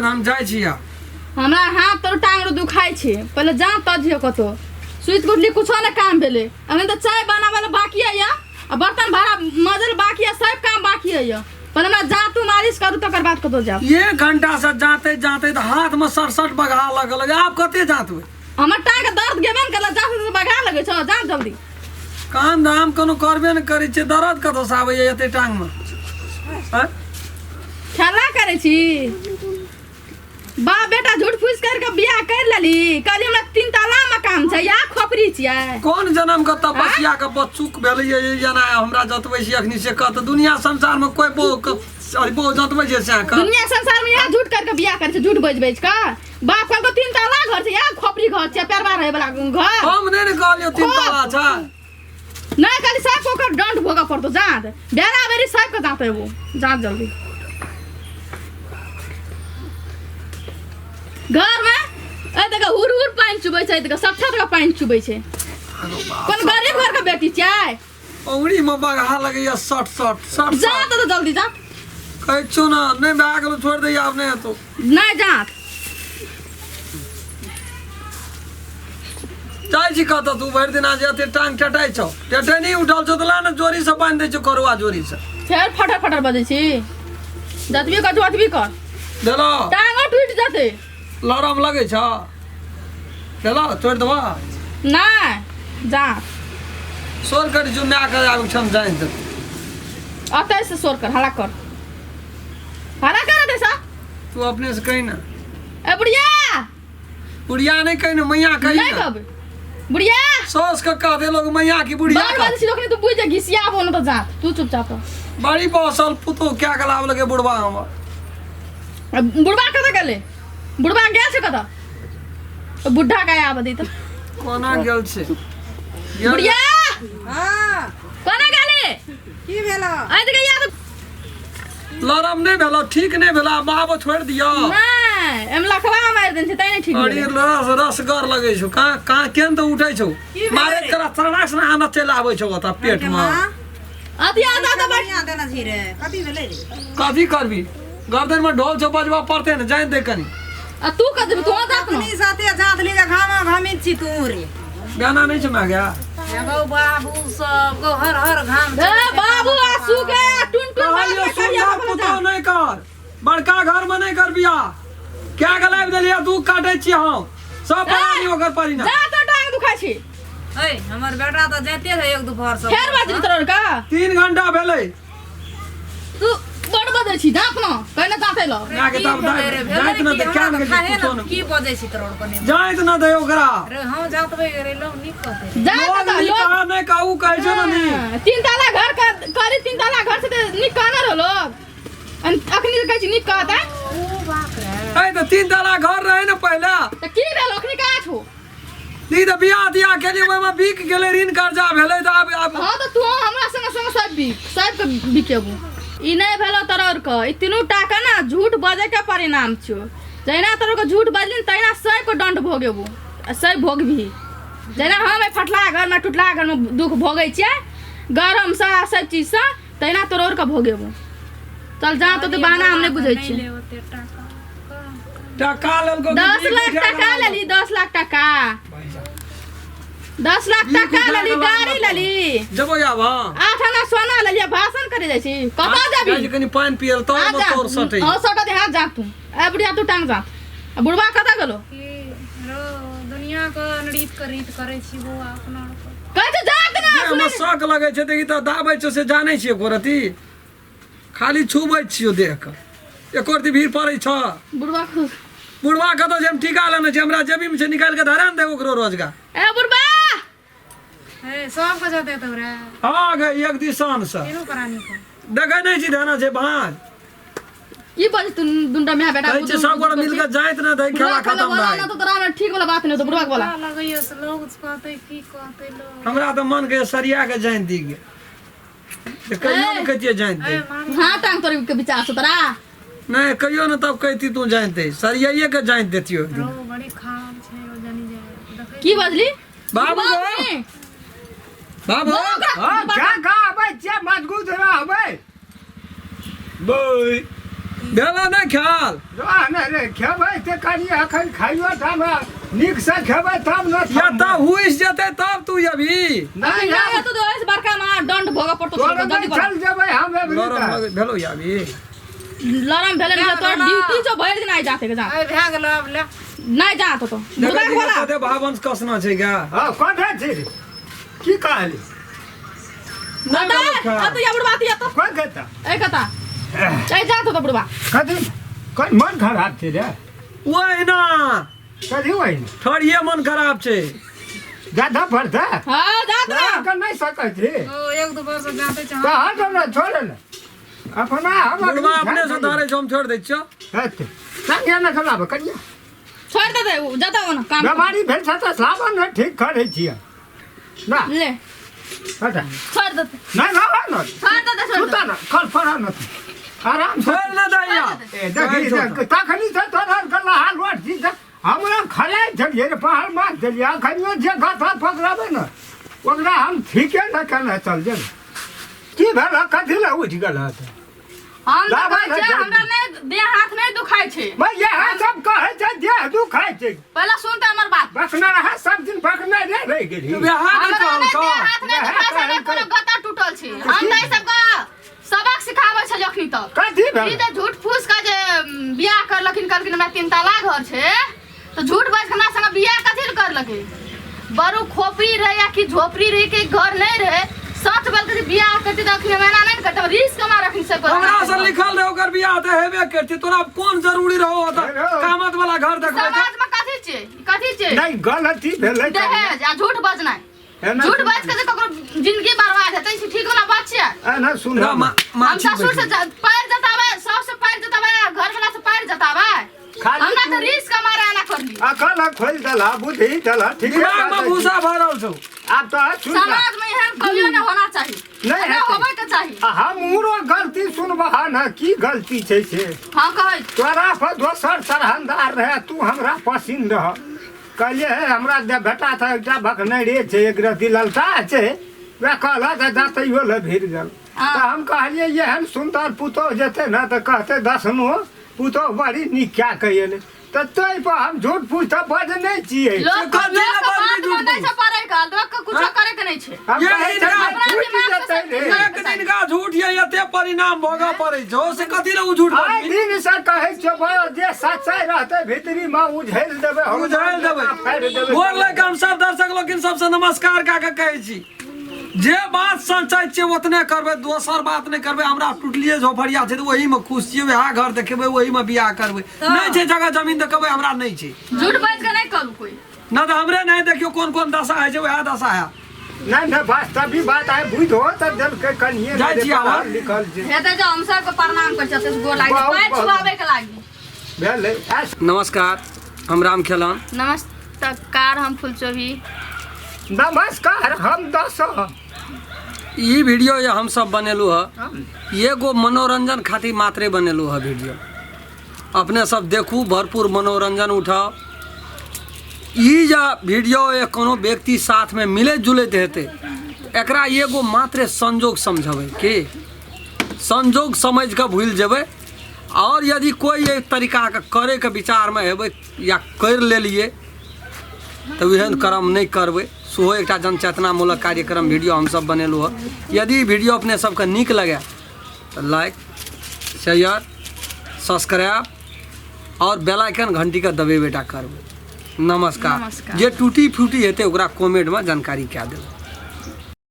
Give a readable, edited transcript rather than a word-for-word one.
हम जाय छियै हमरा हाथ तो टांग दुखाई छे पहले जा तजियो कतो सुइत गुडली कुछ ना काम भेले अभी तो चाय बनावे बाकी है या बर्तन भाड़ा मजल बाकी है सब काम बाकी है या पहले मैं जा तू मालिश करू तकर बाद कतो जा 1 घंटा से जाते जाते तो हाथ में सरसट बगा लगल आप कते जात हो हमर टांग दर्द गेबे न करला जा से बगा लगे छ जा जल्दी काम धाम कोनो करबे न करै छै दर्द कतो से आबै एते टांग में खेला करे छी बा बेटा झूठ फूस करके बियाह कर लेली कहली हमरा 3 ताला मकान छै या खोपरी छियै कोन जन्म के तपस्या के बचुक भेलै जना हमरा जतबै छी अखनी से कत दुनिया संसार में कोई बो जतबै छै से दुनिया संसार में या झूठ करके बियाह करे छै झूठ बजबै छ बाप कहलको 3 ताला घर छै या खोपरी घर छै पैरवा रहे वाला घर हम नै न कहलियो 3 ताला छै नहीं खाली सब ओकर डंट भोगा पड़तो जात बेरा बेरी सब के जाते वो जा जल्दी घर में ए देखा हुर हुर पानी चुबै छै देखा सठर का पानी चुबै छै कोन गरीब घर का बेटी छै औंगड़ी में बगा लगैया सट जा तो जल्दी जा कहै छौ ना नै भए गेलो छोड़ दे आब नै तो नहीं जा जाय छी कत तू भरि दिन आज एते टांग टटाई छौ टटे नहीं उठल छौ तला न जोरी से बांध दे छौ करुआ जोरी से फेर फटर बजे छी जतबी कर जतबी कर देलो टांग टूट जाते लरम लगे छ देलो छोड़ दवा नहीं जा सोर कर जुम्मा कर आब छम जाय त अतै से सोर कर हला कर दे सा तू अपने से कहीं ना ए बुढ़िया नहीं कहीं ना मैया कहीं नहीं ना कब बुढ़िया सोच के कह दे लोग मैया की बुढ़िया बार बार सी लोग तू बुझ जा घिसिया बोन तो जा तू चुपचाप बड़ी बौसल पुतो क्या गलाव लगे बुढ़वा हम बुढ़वा कत गेले बुढ़वा गया छे कत बुढ़ा का आब दी त कोना गेल छे बुढ़िया हां कोना गेले की भेलो आ देख याद लरम नहीं भेलो ठीक नहीं भेला बाबा छोड़ दियो नहीं एम लखवा मार देन छे तै नहीं ठीक अरे रसगर लगे छौ का केन तो उठै छौ मारे तोरा चढ़ा से आना चल आबै छौ त पेट में अति आधा तो बढ़िया देना छी रे कथि भेलै रे कथि करबी गर्दन में ढोल छौ बजवा पड़ते न जान दे कनी आ तू कथि तू जात न अपनी साथे जात ले घामा घामित छी तू रे गाना नहीं सुना गया गौ बाबू सब को हर घाम ए बाबू आसू के टुन कहलियो सुना पुतो नहीं कर बड़का घर में नहीं कर बिया क्या गलाब देलिया तू काटे छी हम सब पानी ओकर पानी ना जा तो टांग दुखाई छी ए हमर बेटा तो जाते रहे एक दोपहर सब फेर बाजरी तोर का 3 घंटा भेलै तू बड़ बदे छी जाप न कहने जाते लो ना के तब जाइत न त क्या न के कुछो न की बजे छी तोर कोने जाइत न दे ओकरा रे हम जातबे रे लोग नी कहते जा तो लोग कहा नहीं कहू कहै छ न नी 3 ताला घर का करी 3 ताला घर से नी कहना रो लोग अखनी कहै छी नी कहता ओ बाप रे ए त 3 ताला घर रहे न पहला त की भेल अखनी का छो नी त बियाह दिया के लिए ओमा बिक गेले ऋण कर्जा भेलै त अब हां त तू हमरा संग सब के बिकेबू ई नहीं भेलो तोर को ई तीनों टाका ना झूठ बजे के परिणाम छो जैना तोर को झूठ बजलिन तैना सब को दंड भोगेबू सब भोगबी जैना हम फटला घर में टूटला घर में दुख भोगै छियै गरम सा सब चीज सा तैना तोर को भोगेबू चल जा तो बहाना हम नहीं बुझै छी टका लेल को 10 लाख टका लेली 10 लाख टका 10 लाख टका लेली गाड़ी लेली जबो आब 8 आना सोना लेलिया भाषण करे जाय छी कता जाबी आज कनी पानी पियल तो तोर सटै हां सटा दे हाथ जा तू ए बुढ़िया तू टांग जा बुढ़वा कता गेलो रो दुनिया को नृत्य करित करे छी वो अपना कहै छ जात ना हमरा शक लगे छै देखि त दाबै छ से जानै छियै गोरती खाली छुबै छियो देख एकोर दी भीड़ पड़ै छ बुढ़वा कतो जे हम ठिका लेने छै हमरा जेबी में से निकाल के धरा न दे ओकरो रोजगार ए बुढ़वा ए सब को जाते तोरा हां गे एक दिसान से केनो करानी को देखै नै छी धाना छै भान की बज तू दुंडा में बेटा कहै छै सब गोड़ मिल के जाइत न दे खेला खत्म भाई ना तो तोरा में ठीक वाला बात नहीं तो बुढ़वा वाला लगैयो से लोग कहते की कहते लोग हमरा त मन के सरिया के जान दी गे कहियो न कहिए जान दे हां टांग तोर के विचार से तोरा नहीं कहियो न तब कहती तू जानते सरियाइए के जान देतियो रो बड़ी खराब छै ओ जानी जाय देखै की बजली बाबू बाबू हां क्या का अबे जे मजबूत रहा अबे बोय भेला नहीं ख्याल नहीं रे खेबै ते कनी अखन खाइयो तब नीक से खेबै तब न या तब हुइस जेते तब तू अभी नहीं नहीं तू तो ऐसे बड़का मार दंड भोग पड़तो तोरे जल्दी कर चल जेबै हम लरम भेलो या अभी लरम भेले नहीं तो ड्यूटी जो भइल कि नहीं जाते के जा अरे भए गेलो अब ले नहीं जा तो बुढ़वा के बोला देखते भावंश कसना छै क्या हां कोठा छै की कहली अता अता या बुढ़वा तिया तो कोन कहता ए कता ए जा तो बुढ़वा कथी कोन मन खराब छै रे ओइ ना कथी होई थोड़िए मन खराब छै ज्यादा पड़ता हां जा तो कर नहीं सकै छी ओ एक दो बार से जाते छ तो हट ना छोड़ ना अपना हम बुढ़वा अपने से धारे छो हम छोड़ दै छियो हट संगे न खलाब करिया छोड़ दे दे जाता हो ना काम बीमारी भेल छ त सावन न ठीक करै छियै ना ले हट छोड़ दे नहीं ना ना छोड़ दे छोड़ सुता ना कल फरा न आराम से छोड़ ना दैया ए देखी तखनी से तोरा गला हाल रोट जी हमरा खलाइ छलिए रे पहाड़ मार देलिए अखनियो जे गथा पकड़ाबे न ओकरा हम ठीके न केना चल जेबै की भेल कथी ला उठि गेल हत हम तो कहै छै हमरा नहीं देह हाथ नहीं दुखाई छै मैं यह सब कहै छै देह दुखाइ छै पहले सुन त हमर बात बसना रहा सब दिन बकना रे रह गेली बिहार हमरा चल नहीं का देह हाथ नहीं दुखाई छै कोनो गता टूटल छै हम नहीं सबका सबक सिखाबै छै जखनी तक कथी ई भेल जे झूठ फूस का जे बियाह करलखिन कहलखिन हमरा 3 ताला घर छै तो झूठ बाज हमरा संग बियाह कथि ल करलकै बड़ू खोपड़ी रहे या कि झोपड़ी रहे के घर नहीं रहे सच बोल के बियाह करते त अखनी मैना नहीं करते रिस्क कमा रखनी से हमरा से लिखल रहे ओकर बियाह त हेबे करती तोरा कौन जरूरी रहो होता कामत वाला घर देखबै समाज में कथि छै नहीं गलती भेलै दहेज आ झूठ बजना झूठ बाज के जे ककरो जिंदगी बर्बाद हेतै से ठीक होला बात छै ना सुन हम ससुर से पैर जतावे सास से पैर जतावे घर वाला से पैर जतावे हमरा त रिस्क कमारा ना करली अकल खोल देला बुद्धि देला ठीक दिमाग में भूसा भरल छौ आप तो सुन समाज में एहन कभियो न होना चाहिए नहीं ना हेतै। होबे के चाहिए हमरो गलती सुनबहा न की गलती छै से हां कहै तोरा पर दोसर सरहनदार रहे तू हमरा पसिन रह कहलिए हे हमरा जे बेटा था एकटा भकनैरे छै एक रति ललता छै वे कहला त जातैयो ल भिड़ गेल त हम कहलिए एहन सुंदर पुतोह जेते न त कहते दसनो पुतोह बड़ी नीक क्या कहिए त तै पर हम झूठ फूस त बजनै छियै लोग कथी लोग ला बात बाजली झूठ मंदै से पड़े का लोग के कुछ करे के नहीं छै हम ये कहै इनका छै हमरा फूटि दिमाग से जेतै रे। एक दिन का झूठ ये एते परिणाम भोगऽ पड़ै छौ से कथी ला उ झूठ आइ बोलबी दिन से कहै छौ भयो जे सच्चाई रहतै भीतरी में उझैल देबै हम बुझाइल देबै फाड़ि देबै बोल ले हम सब दर्शक लोग सबसे नमस्कार का के कहै छी जे बात सच्चाई छै ओतने करबै दोसर बात नहीं करबै हमरा टूटलिए झोपड़िया छै त वही में खुश छियै वएह घर देखेबै वही में बियाह करबै नहीं छै जगह जमीन देखबै हमरा नहीं छै झूठ बाज के नहीं करू कोई ना तो हमरे नहीं देखियो कौन कौन दशा है वह दशा है नहीं नहीं वास्तविक बात है बुझो त दिल के कनिए जाइ छी आवाज। लिखल छै हेतै जो हम सब के प्रणाम कर छते गोर लागी बहुत, पैर बहुत। छुआवे के लागी भेलै ऐस नमस्कार हम राम खेलन नमस्कार हम फुलचोभी नमस्कार हम दस ई वीडियो ये हम सब बनेलू है ये गो मनोरंजन खातिर मात्रे बनेलू है वीडियो अपने सब देखू भरपूर मनोरंजन उठाओ ई जा वीडियो ये कोनो व्यक्ति साथ में मिले जुले हेते एकरा एगो मात्रे संजोग समझबै के संजोग समझ के भूल जेबै और यदि कोई एक तरीका के करे के विचार में हेबै या कर लेलिए तो एहन कर्म नहीं करबै सेहो एकटा जनचेतनामूलक कार्यक्रम वीडियो हम सब बनेलू है यदि वीडियो अपने सबके नीक लगे तो लाइक शेयर सब्सक्राइब और बेल आइकन घंटी का दबेबेटा करबै नमस्कार नमस्कार। जे टूटी फूटी हेतै ओकरा कमेंट में जानकारी क्या देबै।